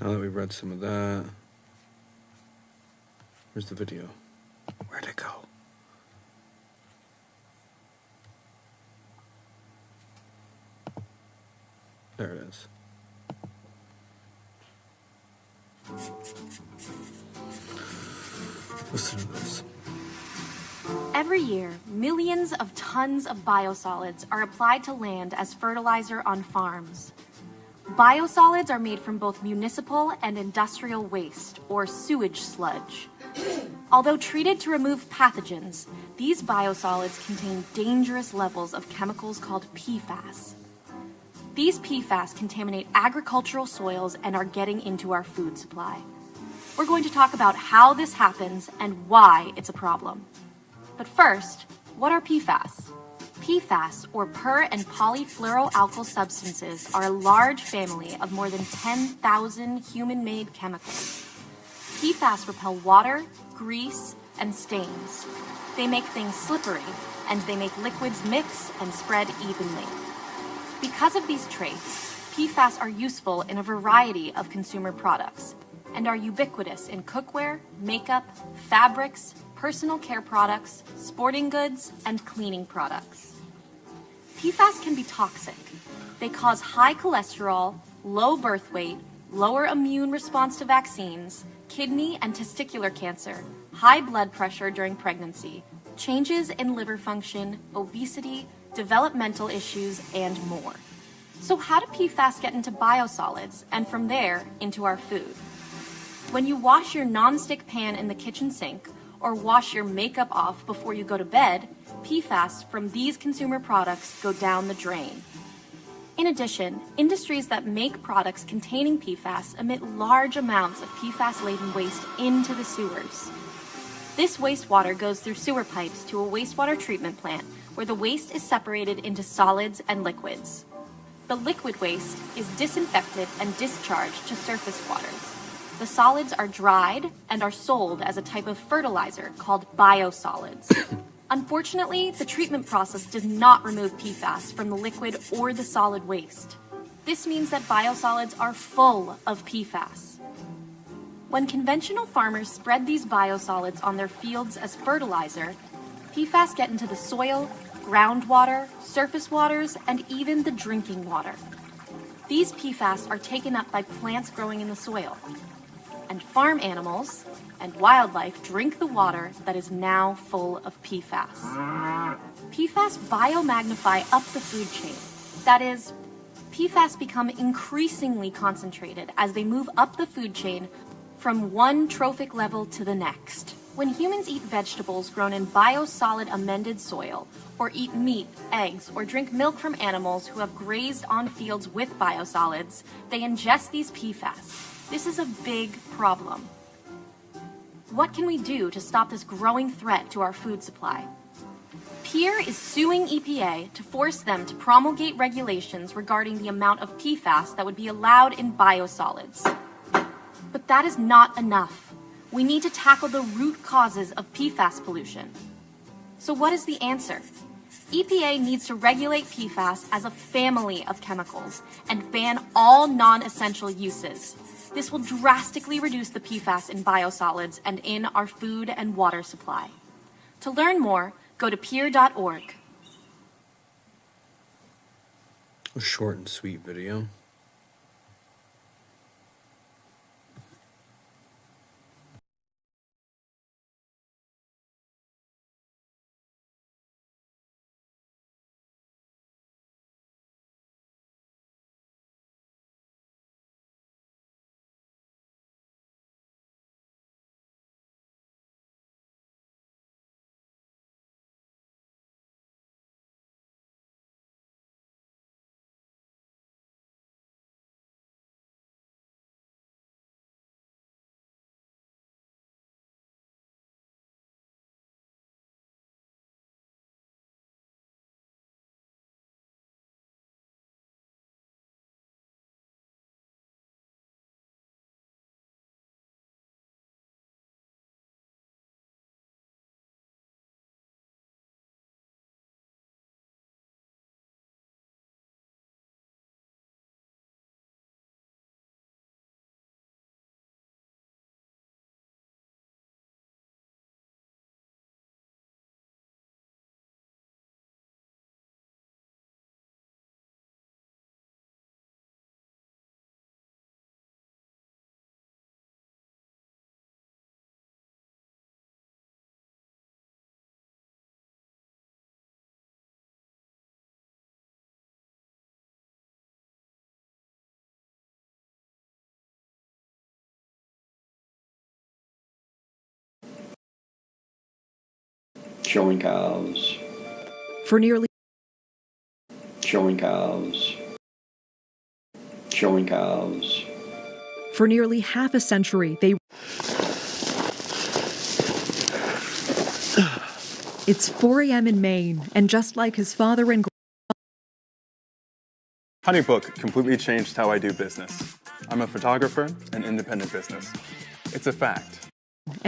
Now that we've read some of that, where's the video? Where'd it go? There it is. Listen to this. Every year, millions of tons of biosolids are applied to land as fertilizer on farms. Biosolids are made from both municipal and industrial waste, or sewage sludge. Although treated to remove pathogens, these biosolids contain dangerous levels of chemicals called PFAS. These PFAS contaminate agricultural soils and are getting into our food supply. We're going to talk about how this happens and why it's a problem. But first, what are PFAS? PFAS, or per- and polyfluoroalkyl substances, are a large family of more than 10,000 human-made chemicals. PFAS repel water, grease, and stains. They make things slippery, and they make liquids mix and spread evenly. Because of these traits, PFAS are useful in a variety of consumer products and are ubiquitous in cookware, makeup, fabrics, personal care products, sporting goods, and cleaning products. PFAS can be toxic. They cause high cholesterol, low birth weight, lower immune response to vaccines, kidney and testicular cancer, high blood pressure during pregnancy, changes in liver function, obesity, developmental issues, and more. So how do PFAS get into biosolids and from there into our food? When you wash your nonstick pan in the kitchen sink or wash your makeup off before you go to bed, PFAS from these consumer products go down the drain. In addition, industries that make products containing PFAS emit large amounts of PFAS-laden waste into the sewers. This wastewater goes through sewer pipes to a wastewater treatment plant where the waste is separated into solids and liquids. The liquid waste is disinfected and discharged to surface waters. The solids are dried and are sold as a type of fertilizer called biosolids. Unfortunately, the treatment process does not remove PFAS from the liquid or the solid waste. This means that biosolids are full of PFAS. When conventional farmers spread these biosolids on their fields as fertilizer, PFAS get into the soil, groundwater, surface waters, and even the drinking water. These PFAS are taken up by plants growing in the soil, and farm animals and wildlife drink the water that is now full of PFAS. PFAS biomagnify up the food chain. That is, PFAS become increasingly concentrated as they move up the food chain from one trophic level to the next. When humans eat vegetables grown in biosolid amended soil, or eat meat, eggs, or drink milk from animals who have grazed on fields with biosolids, they ingest these PFAS. This is a big problem. What can we do to stop this growing threat to our food supply? PEER is suing EPA to force them to promulgate regulations regarding the amount of PFAS that would be allowed in biosolids. But that is not enough. We need to tackle the root causes of PFAS pollution. So what is the answer? EPA needs to regulate PFAS as a family of chemicals and ban all non-essential uses. This will drastically reduce the PFAS in biosolids and in our food and water supply. To learn more, go to peer.org. A short and sweet video. Showing cows. For nearly Showing cows. Showing cows. For nearly half a century, It's 4 a.m. in Maine, and just like his father and HoneyBook completely changed how I do business. I'm a photographer and independent business. It's a fact.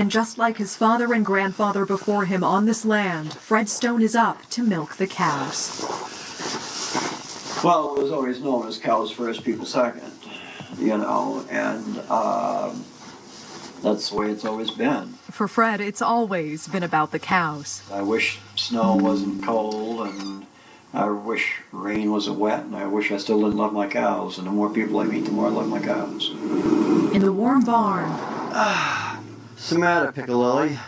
just like his father and grandfather before him on this land, Fred Stone is up to milk the cows. Well, it was always known as cows first, people second, and that's the way it's always been. For Fred, it's always been about the cows. I wish snow wasn't cold, and I wish rain wasn't wet, and I wish I still didn't love my cows. And the more people I meet, the more I love my cows. In the warm barn, What's the matter, Piccalilli?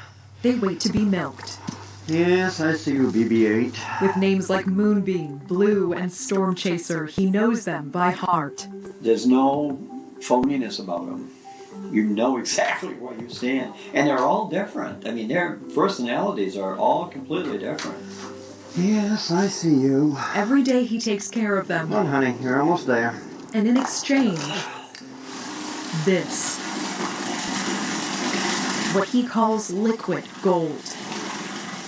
they wait to be milked. Yes, I see you, BB-8. With names like Moonbeam, Blue, and Storm Chaser, he knows them by heart. There's no phoniness about them. You know exactly where you stand. And they're all different. I mean, their personalities are all completely different. Yes, I see you. Every day he takes care of them. Come on, honey, you're almost there. And in exchange, this. What he calls liquid gold.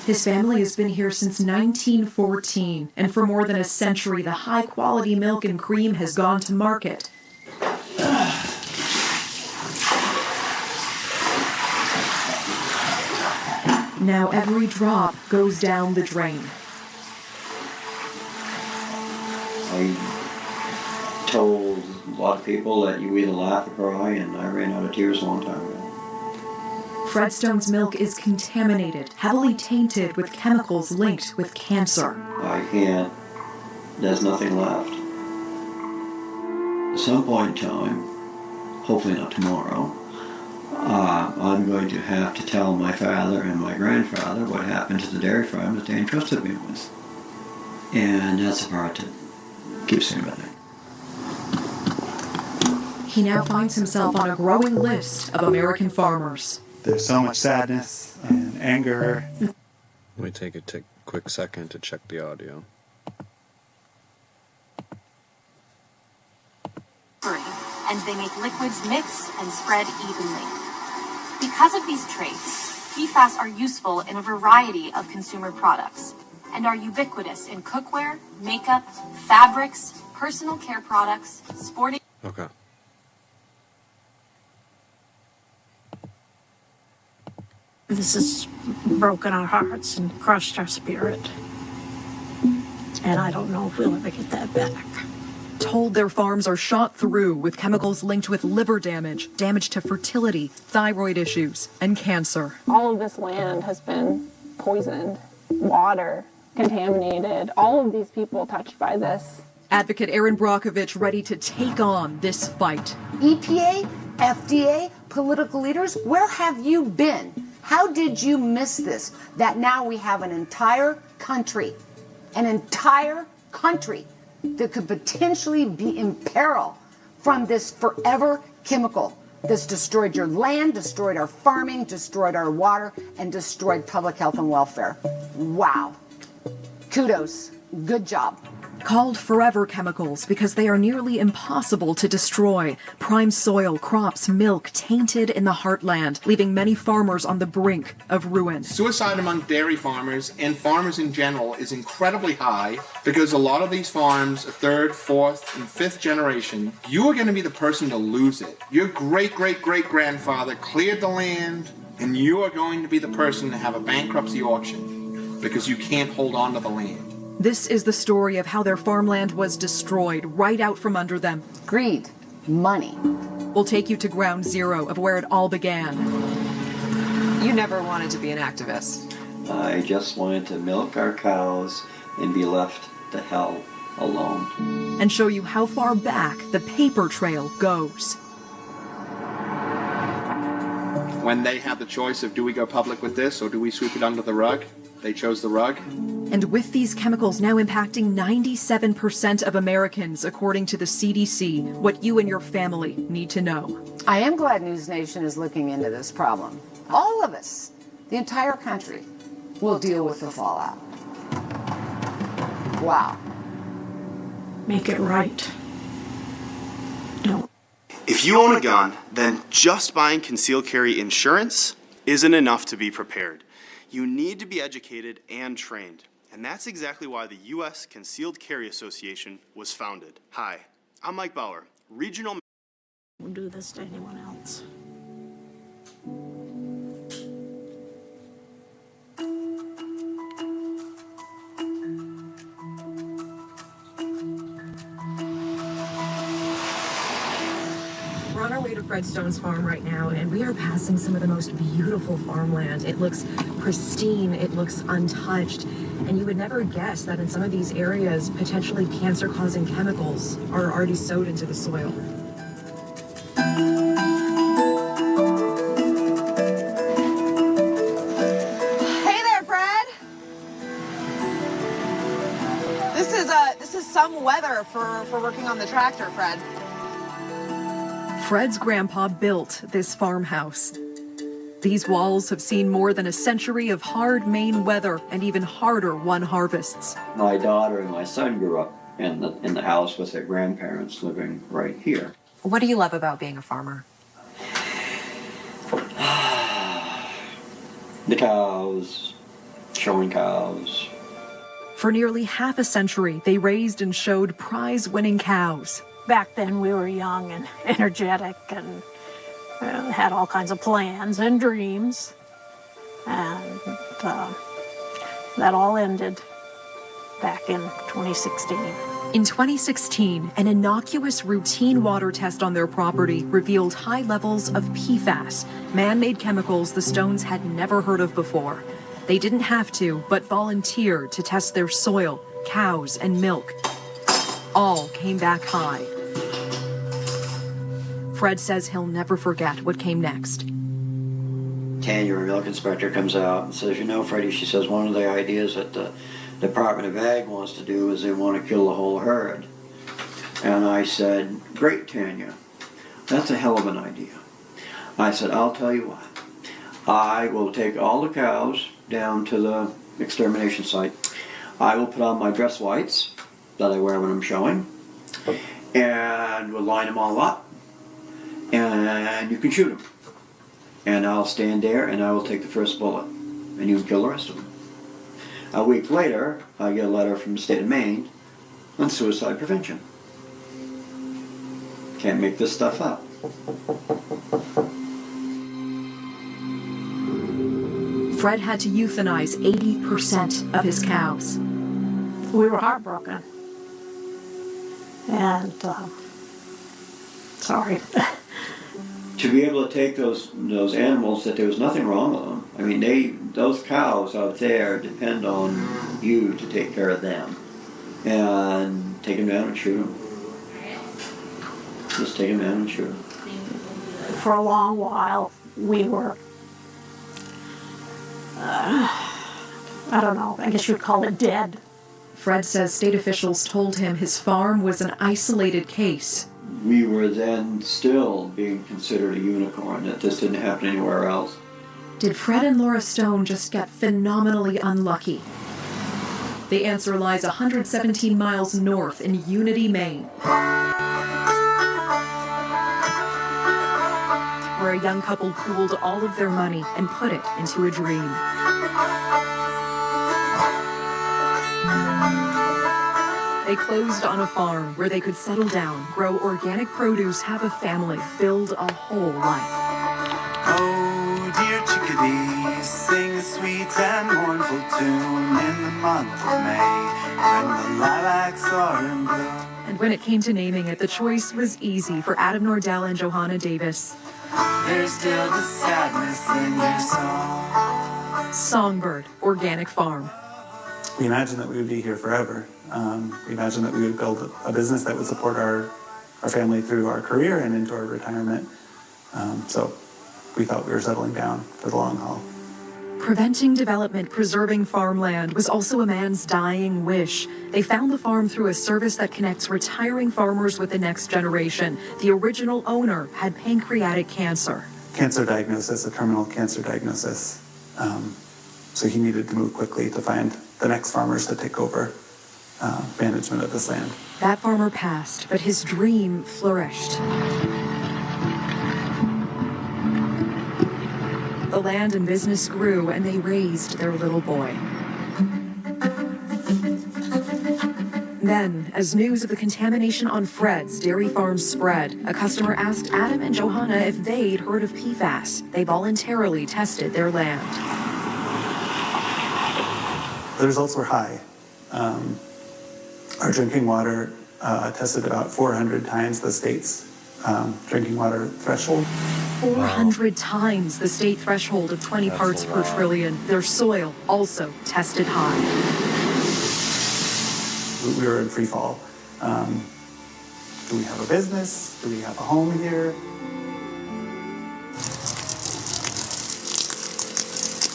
His family has been here since 1914, and for more than a century, the high-quality milk and cream has gone to market. Now every drop goes down the drain. I told a lot of people that you either laugh or cry, and I ran out of tears a long time ago. Fred Stone's milk is contaminated, heavily tainted with chemicals linked with cancer. I can't. There's nothing left. At some point in time, hopefully not tomorrow, I'm going to have to tell my father and my grandfather what happened to the dairy farm that they entrusted me with. And that's the part that keeps me with it. He now finds himself on a growing list of American farmers. There's so much sadness and anger. Let me take a quick second to check the audio. And they make liquids mix and spread evenly. Because of these traits, PFAS are useful in a variety of consumer products and are ubiquitous in cookware, makeup, fabrics, personal care products, sporting... Okay. This has broken our hearts and crushed our spirit. And I don't know if we'll ever get that back. Told their farms are shot through with chemicals linked with liver damage, damage to fertility, thyroid issues, and cancer. All of this land has been poisoned, water contaminated, all of these people touched by this. Advocate Erin Brockovich ready to take on this fight. EPA, FDA, political leaders, where have you been? How did you miss this? That now we have an entire country that could potentially be in peril from this forever chemical that's destroyed your land, destroyed our farming, destroyed our water, and destroyed public health and welfare. Wow. Kudos. Good job. Called forever chemicals because they are nearly impossible to destroy. Prime soil, crops, milk tainted in the heartland, leaving many farmers on the brink of ruin. Suicide among dairy farmers and farmers in general is incredibly high because a lot of these farms, a third, fourth, and fifth generation, you are going to be the person to lose it. Your great-great-great-grandfather cleared the land, and you are going to be the person to have a bankruptcy auction because you can't hold on to the land. This is the story of how their farmland was destroyed right out from under them. Greed. Money. We'll take you to ground zero of where it all began. You never wanted to be an activist. I just wanted to milk our cows and be left the hell alone. And show you how far back the paper trail goes. When they had the choice of do we go public with this or do we sweep it under the rug, they chose the rug. And with these chemicals now impacting 97% of Americans, according to the CDC, what you and your family need to know. I am glad News Nation is looking into this problem. All of us, the entire country. we'll deal with the fallout. Wow. Make it right. Don't. If you own a gun, then just buying concealed carry insurance isn't enough to be prepared. You need to be educated and trained. And that's exactly why the U.S. Concealed Carry Association was founded. Hi, I'm Mike Bauer, Regional. Don't do this to anyone else. We're on our way to Fred Stone's farm right now, and we are passing some of the most beautiful farmland. It looks pristine, it looks untouched, and you would never guess that in some of these areas, potentially cancer-causing chemicals are already sowed into the soil. Hey there, Fred. This is some weather for working on the tractor, Fred. Fred's grandpa built this farmhouse. These walls have seen more than a century of hard Maine weather and even harder one harvests. My daughter and my son grew up in the house with their grandparents living right here. What do you love about being a farmer? The cows, showing cows. For nearly half a century, they raised and showed prize-winning cows. Back then we were young and energetic and had all kinds of plans and dreams. And that all ended back in 2016. In 2016, an innocuous routine water test on their property revealed high levels of PFAS, man-made chemicals the Stones had never heard of before. They didn't have to, but volunteered to test their soil, cows, and milk. All came back high. Fred says he'll never forget what came next. Tanya, our milk inspector, comes out and says, you know, Freddie, she says, one of the ideas that the Department of Ag wants to do is they want to kill the whole herd. And I said, great, Tanya. That's a hell of an idea. I said, I'll tell you what. I will take all the cows down to the extermination site. I will put on my dress whites that I wear when I'm showing, and we'll line them all up, and you can shoot them. And I'll stand there and I will take the first bullet, and you can kill the rest of them. A week later, I get a letter from the state of Maine on suicide prevention. Can't make this stuff up. Fred had to euthanize 80% of his cows. We were heartbroken. And, sorry. To be able to take those animals that there was nothing wrong with them. I mean, those cows out there depend on you to take care of them. And take them down and shoot them. Just take them down and shoot them. For a long while, we were, I don't know, I guess you'd call it dead. Fred says state officials told him his farm was an isolated case. We were then still being considered a unicorn, that this didn't happen anywhere else. Did Fred and Laura Stone just get phenomenally unlucky? The answer lies 117 miles north in Unity, Maine, where a young couple pooled all of their money and put it into a dream. They closed on a farm where they could settle down, grow organic produce, have a family, build a whole life. Oh, dear chickadees, sing a sweet and mournful tune in the month of May, when the lilacs are in bloom. And when it came to naming it, the choice was easy for Adam Nordell and Johanna Davis. There's still the sadness in your song. Songbird Organic Farm. We imagined that we would be here forever. We imagined that we would build a business that would support our family through our career and into our retirement. So we thought we were settling down for the long haul. Preventing development, preserving farmland was also a man's dying wish. They found the farm through a service that connects retiring farmers with the next generation. The original owner had pancreatic cancer. Cancer diagnosis, a terminal cancer diagnosis. So he needed to move quickly to find the next farmers to take over management of this land. That farmer passed, but his dream flourished. The land and business grew, and they raised their little boy. Then, as news of the contamination on Fred's dairy farm spread, a customer asked Adam and Johanna if they'd heard of PFAS. They voluntarily tested their land. The results were high. Our drinking water tested about 400 times the state's drinking water threshold. 400 times the state threshold of 20 parts per trillion. Their soil also tested high. We were in free fall. Do we have a business? Do we have a home here?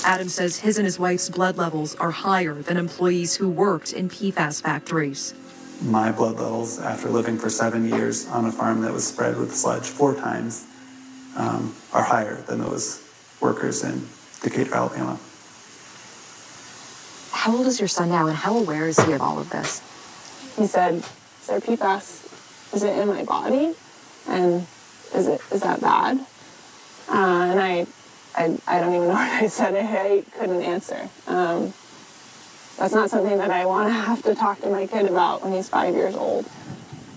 Adam says his and his wife's blood levels are higher than employees who worked in PFAS factories. My blood levels, after living for 7 years on a farm that was spread with sludge 4 times, are higher than those workers in Decatur, Alabama. How old is your son now, and how aware is he of all of this? He said, "Is there PFAS? Is it in my body? And is that bad?" And I don't even know what I said. I couldn't answer. That's not something that I want to have to talk to my kid about when he's 5 years old.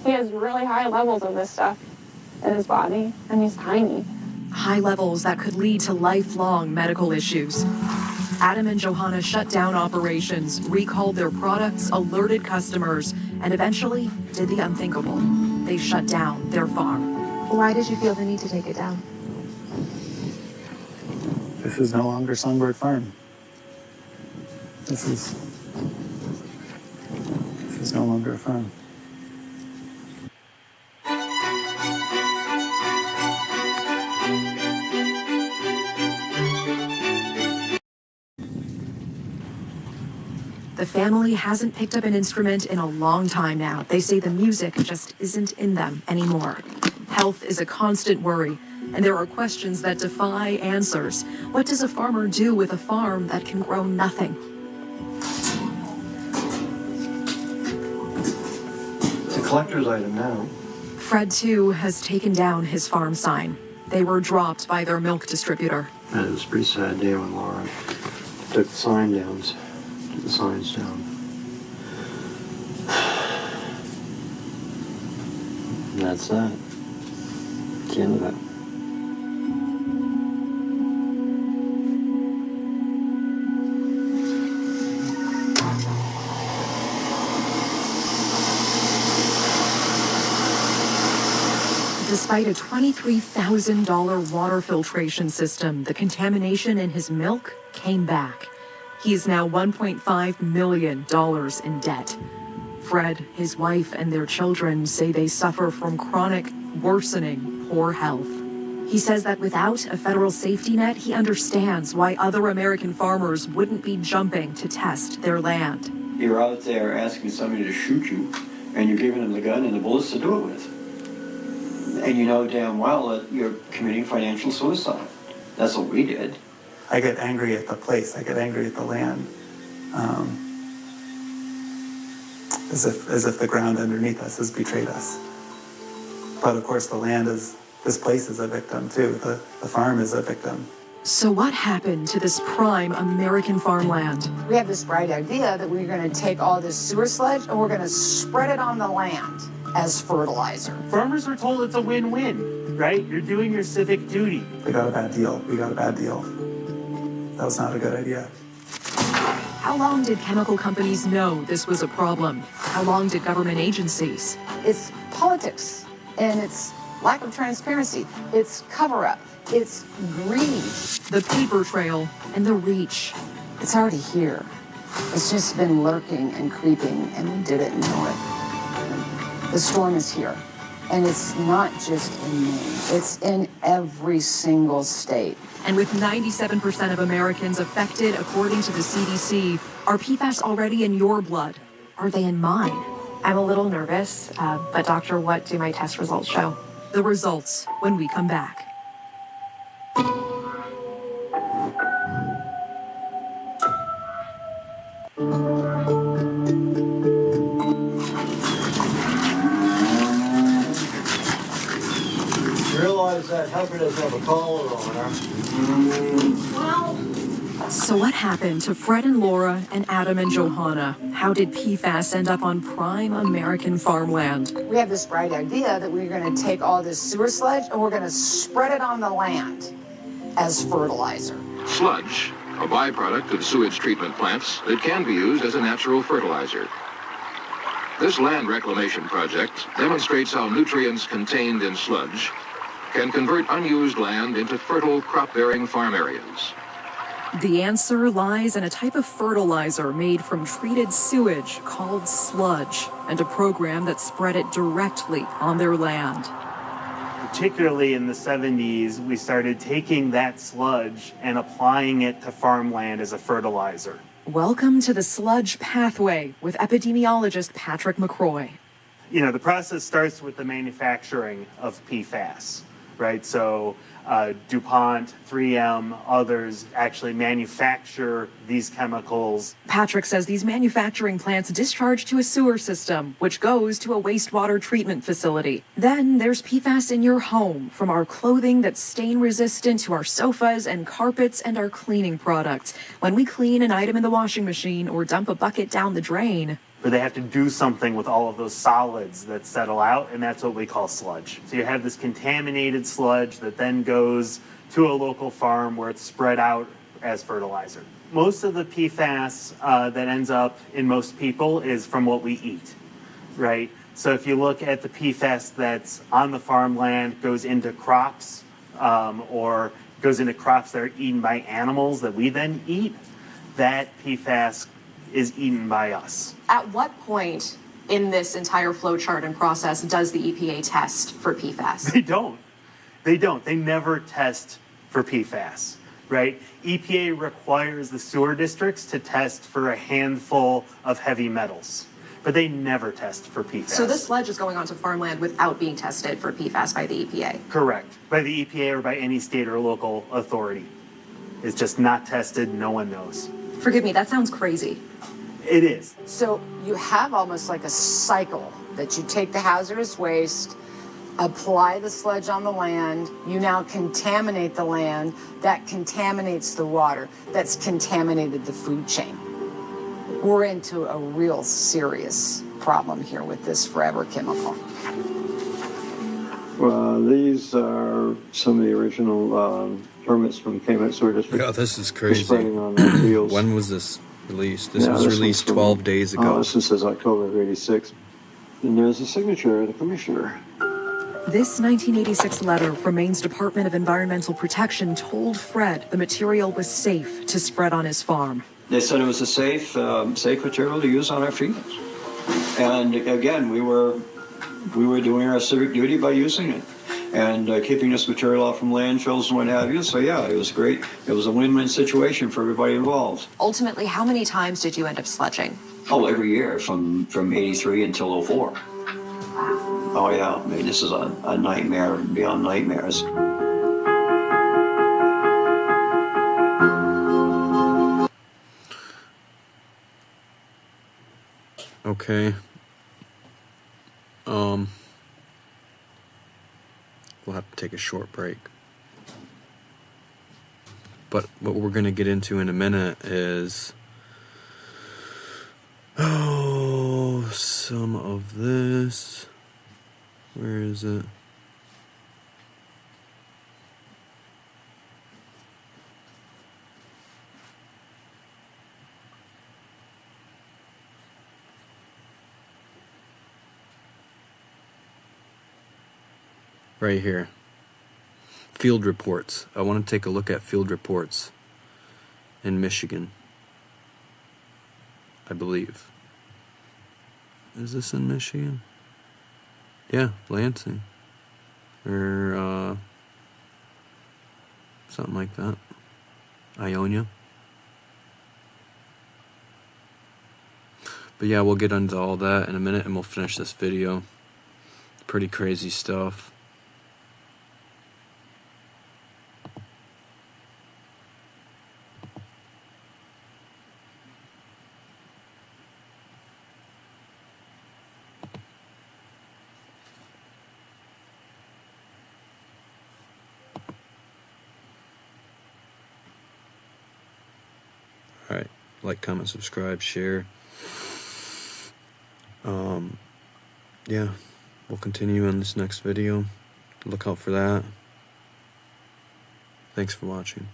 He has really high levels of this stuff in his body, and he's tiny. High levels that could lead to lifelong medical issues. Adam and Johanna shut down operations, recalled their products, alerted customers, and eventually did the unthinkable. They shut down their farm. Why did you feel the need to take it down? This is no longer Songbird Farm. This is no longer a farm. The family hasn't picked up an instrument in a long time now. They say the music just isn't in them anymore. Health is a constant worry, and there are questions that defy answers. What does a farmer do with a farm that can grow nothing? It's a collector's item now. Fred, too, has taken down his farm sign. They were dropped by their milk distributor. And it was a pretty sad day when Laura took the sign down. Took the signs down. And that's that. That's the end of it. Despite a $23,000 water filtration system, the contamination in his milk came back. He is now $1.5 million in debt. Fred, his wife, and their children say they suffer from chronic, worsening poor health. He says that without a federal safety net, he understands why other American farmers wouldn't be jumping to test their land. You're out there asking somebody to shoot you, and you're giving them the gun and the bullets to do it with. And you know damn well that you're committing financial suicide. That's what we did. I get angry at the place. I get angry at the land. As if the ground underneath us has betrayed us. But of course this place is a victim too. The farm is a victim. So what happened to this prime American farmland? We have this bright idea that we're going to take all this sewer sludge and we're going to spread it on the land as fertilizer. Farmers were told it's a win-win, right? You're doing your civic duty. We got a bad deal. That was not a good idea. How long did chemical companies know this was a problem? How long did government agencies? It's politics, and it's lack of transparency. It's cover-up. It's greed. The paper trail and the reach. It's already here. It's just been lurking and creeping, and we didn't know it. The storm is here, and it's not just in Maine. It's in every single state. And with 97% of Americans affected, according to the CDC, are PFAS already in your blood? Are they in mine? I'm a little nervous, but doctor, what do my test results show? The results when we come back. Tucker doesn't have a collar on her. So what happened to Fred and Laura and Adam and Johanna? How did PFAS end up on prime American farmland? We had this bright idea that we were going to take all this sewer sludge and we're going to spread it on the land as fertilizer. Sludge, a byproduct of sewage treatment plants that can be used as a natural fertilizer. This land reclamation project demonstrates how nutrients contained in sludge can convert unused land into fertile crop-bearing farm areas. The answer lies in a type of fertilizer made from treated sewage called sludge, and a program that spread it directly on their land. Particularly in the 70s, we started taking that sludge and applying it to farmland as a fertilizer. Welcome to the sludge pathway with epidemiologist Patrick McCroy. You know, the process starts with the manufacturing of PFAS, right? So DuPont, 3M, others actually manufacture these chemicals. Patrick says these manufacturing plants discharge to a sewer system, which goes to a wastewater treatment facility. Then there's PFAS in your home, from our clothing that's stain resistant to our sofas and carpets and our cleaning products. When we clean an item in the washing machine or dump a bucket down the drain, Where they have to do something with all of those solids that settle out, and that's what we call sludge. So you have this contaminated sludge that then goes to a local farm where it's spread out as fertilizer. Most of the PFAS that ends up in most people is from what we eat, right? So if you look at the PFAS that's on the farmland, goes into crops, or goes into crops that are eaten by animals that we then eat, that PFAS is eaten by us. At what point in this entire flowchart and process does the EPA test for PFAS? They don't. They never test for PFAS, right? EPA requires the sewer districts to test for a handful of heavy metals, but they never test for PFAS. So this sludge is going onto farmland without being tested for PFAS by the EPA? Correct. By the EPA or by any state or local authority. It's just not tested. No one knows. Forgive me, that sounds crazy. It is. So you have almost like a cycle that you take the hazardous waste, apply the sludge on the land, you now contaminate the land, that contaminates the water, that's contaminated the food chain. We're into a real serious problem here with this forever chemical. Well, these are some of the original permits from Calumet Sewer District. Yeah, this is crazy. Spreading on the fields. When was this released? This was released 12 days ago. This one says October of '86. And there's a signature of the commissioner. This 1986 letter from Maine's Department of Environmental Protection told Fred the material was safe to spread on his farm. They said it was a safe material to use on our fields. And again, we were doing our civic duty by using it and keeping this material off from landfills and what have you. So yeah, it was great. It was a win-win situation for everybody involved. Ultimately, how many times did you end up sludging? Oh, every year from '83 until '04. Oh yeah, I mean, this is a nightmare beyond nightmares. Okay. We'll have to take a short break. But what we're going to get into in a minute is some of this. Where is it? Right here. Field reports. I want to take a look at field reports in Michigan. I believe. Is this in Michigan? Yeah, Lansing. Or, something like that. Ionia. But yeah, we'll get into all that in a minute and we'll finish this video. Pretty crazy stuff. Like, comment, subscribe, share. Yeah, we'll continue in this next video. Look out for that. Thanks for watching.